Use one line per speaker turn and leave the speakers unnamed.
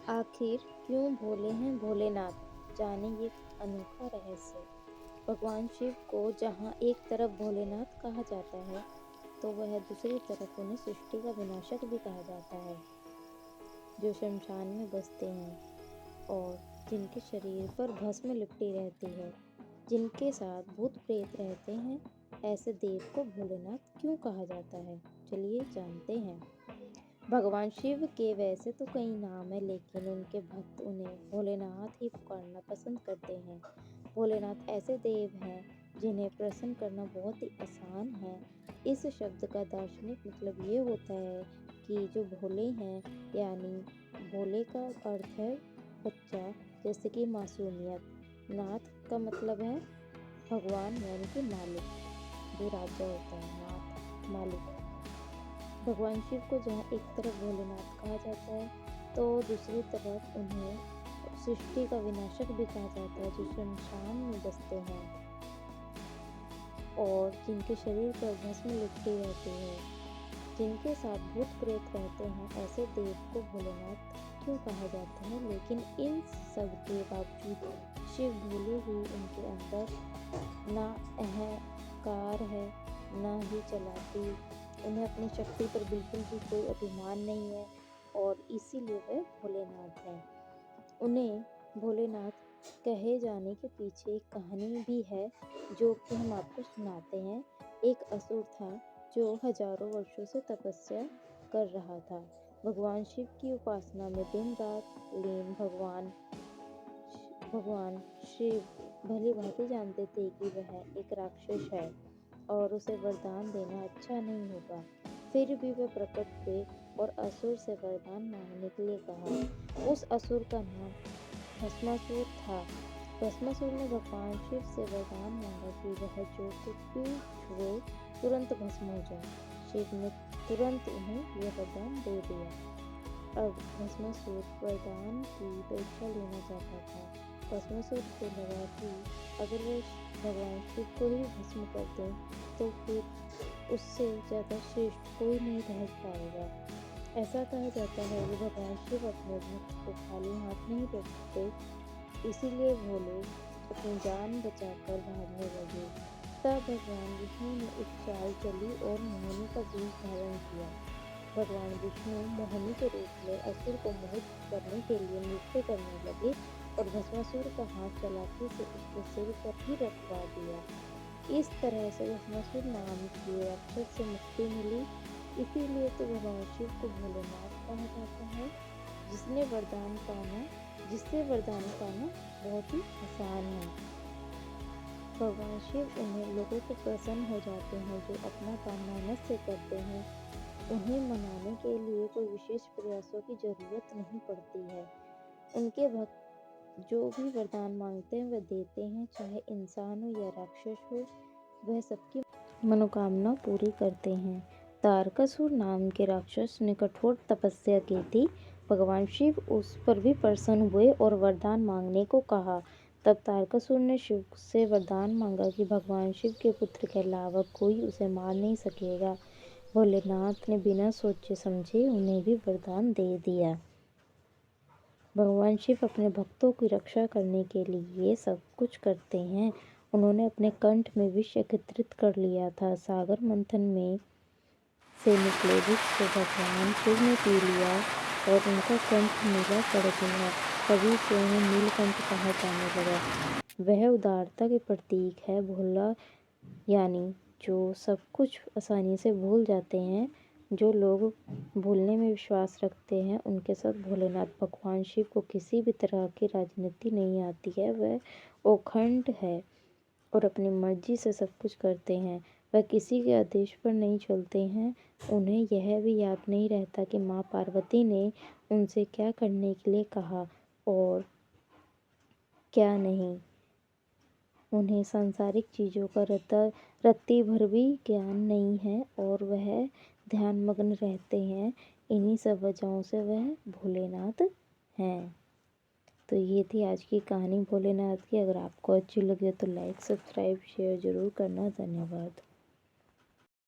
आखिर क्यों भोले हैं भोलेनाथ, जाने ये अनोखा रहस्य। भगवान शिव को जहाँ एक तरफ भोलेनाथ कहा जाता है, तो वह दूसरी तरफ उन्हें सृष्टि का विनाशक भी कहा जाता है, जो शमशान में बसते हैं और जिनके शरीर पर भस्म लिपटी रहती है, जिनके साथ भूत प्रेत रहते हैं। ऐसे देव को भोलेनाथ क्यों कहा जाता है, चलिए जानते हैं। भगवान शिव के वैसे तो कई नाम हैं, लेकिन उनके भक्त उन्हें भोलेनाथ ही पुकारना पसंद करते हैं। भोलेनाथ ऐसे देव हैं जिन्हें प्रसन्न करना बहुत ही आसान है। इस शब्द का दार्शनिक मतलब ये होता है कि जो भोले हैं, यानी भोले का अर्थ है बच्चा, जैसे कि मासूमियत। नाथ का मतलब है भगवान यानी कि मालिक, जो राजा होता है, नाथ मालिक। भगवान शिव को जहाँ एक तरफ भोलेनाथ कहा जाता है, तो दूसरी तरफ उन्हें सृष्टि का विनाशक भी कहा जाता है, जो शमशान में बसते हैं और जिनके शरीर पर भस्म लिपटी रहती है, जिनके साथ भूत प्रेत रहते हैं। ऐसे देव को भोलेनाथ क्यों कहा जाता है, लेकिन इन सब के बावजूद शिव भोले ही, उनके अंदर ना अहंकार है, ना ही चलाकी। उन्हें अपनी शक्ति पर बिल्कुल भी कोई अभिमान नहीं है और इसीलिए वे भोलेनाथ हैं। उन्हें भोलेनाथ कहे जाने के पीछे एक कहानी भी है, जो कि हम आपको सुनाते हैं। एक असुर था जो हजारों वर्षों से तपस्या कर रहा था, भगवान शिव की उपासना में दिन रात लीन। भगवान शिव भली भांति जानते थे कि वह एक राक्षस है और उसे वरदान देना अच्छा नहीं होगा। फिर भी वे प्रकट हुए और असुर से वरदान मांगने के लिए कहा। उस असुर का नाम भस्मासुर था। भस्मासुर ने भगवान शिव से वरदान मांगा कि वह जो कुछ भी छुए तुरंत भस्म हो जाए। शिव ने तुरंत उन्हें यह वरदान दे दिया। अब भस्मासुर वरदान की परीक्षा लेना चाहता था। भस्मासुर को लगा कि अगर वे भगवान शिव को ही भस्म कर दें, तो फिर उससे ज़्यादा श्रेष्ठ कोई नहीं रह पाएगा। ऐसा कहा जाता है कि भगवान शिव अपने भक्त को खाली हाथ नहीं रोकते, इसीलिए भोले अपनी जान बचाकर भागने लगे। तब भगवान विष्णु ने एक चाल चली और मोहिनी का रूप धारण किया। भगवान विष्णु मोहिनी के रूप में असुर को मोहित करने के लिए नृत्य करने लगे और भस्मासुर का हाथ चालाकी से उसके सिर पर ही रखवा दिया। इस तरह से भस्मासुर नाम के राक्षस से मुक्ति मिली। इसीलिए तो भगवान शिव को भोलेनाथ कहा जाता है, जिससे वरदान पाना बहुत ही आसान है। भगवान शिव उन्हें लोगों को प्रसन्न हो जाते हैं जो अपना काम मेहनत से करते हैं। उन्हें मनाने के लिए कोई विशेष प्रयासों की जरूरत नहीं पड़ती है। उनके भक्त जो भी वरदान मांगते हैं वह देते हैं, चाहे इंसान हो या राक्षस हो, वह सबकी मनोकामना पूरी करते हैं। तारकासुर नाम के राक्षस ने कठोर तपस्या की थी। भगवान शिव उस पर भी प्रसन्न हुए और वरदान मांगने को कहा। तब तारकासुर ने शिव से वरदान मांगा कि भगवान शिव के पुत्र के अलावा कोई उसे मार नहीं सकेगा। भोलेनाथ ने बिना सोचे समझे उन्हें भी वरदान दे दिया। भगवान शिव अपने भक्तों की रक्षा करने के लिए सब कुछ करते हैं। उन्होंने अपने कंठ में विष एकत्रित कर लिया था। सागर मंथन में से निकले विष को भगवान शिव ने पी लिया और उनका कंठ नीला पड़ गया। तभी से उन्हें नीलकंठ कहा जाने लगा। वह उदारता के प्रतीक है। भोला यानी जो सब कुछ आसानी से भूल जाते हैं। जो लोग भूलने में विश्वास रखते हैं, उनके साथ भोलेनाथ। भगवान शिव को किसी भी तरह की राजनीति नहीं आती है। वह अखंड है और अपनी मर्जी से सब कुछ करते हैं। वह किसी के आदेश पर नहीं चलते हैं। उन्हें यह भी याद नहीं रहता कि माँ पार्वती ने उनसे क्या करने के लिए कहा और क्या नहीं। उन्हें सांसारिक चीज़ों का रत्ती भर भी ज्ञान नहीं है और वह ध्यानमग्न रहते हैं। इन्हीं सब वजहों से वह भोलेनाथ हैं। तो ये थी आज की कहानी भोलेनाथ की। अगर आपको अच्छी लगे तो लाइक, सब्सक्राइब, शेयर ज़रूर करना। धन्यवाद।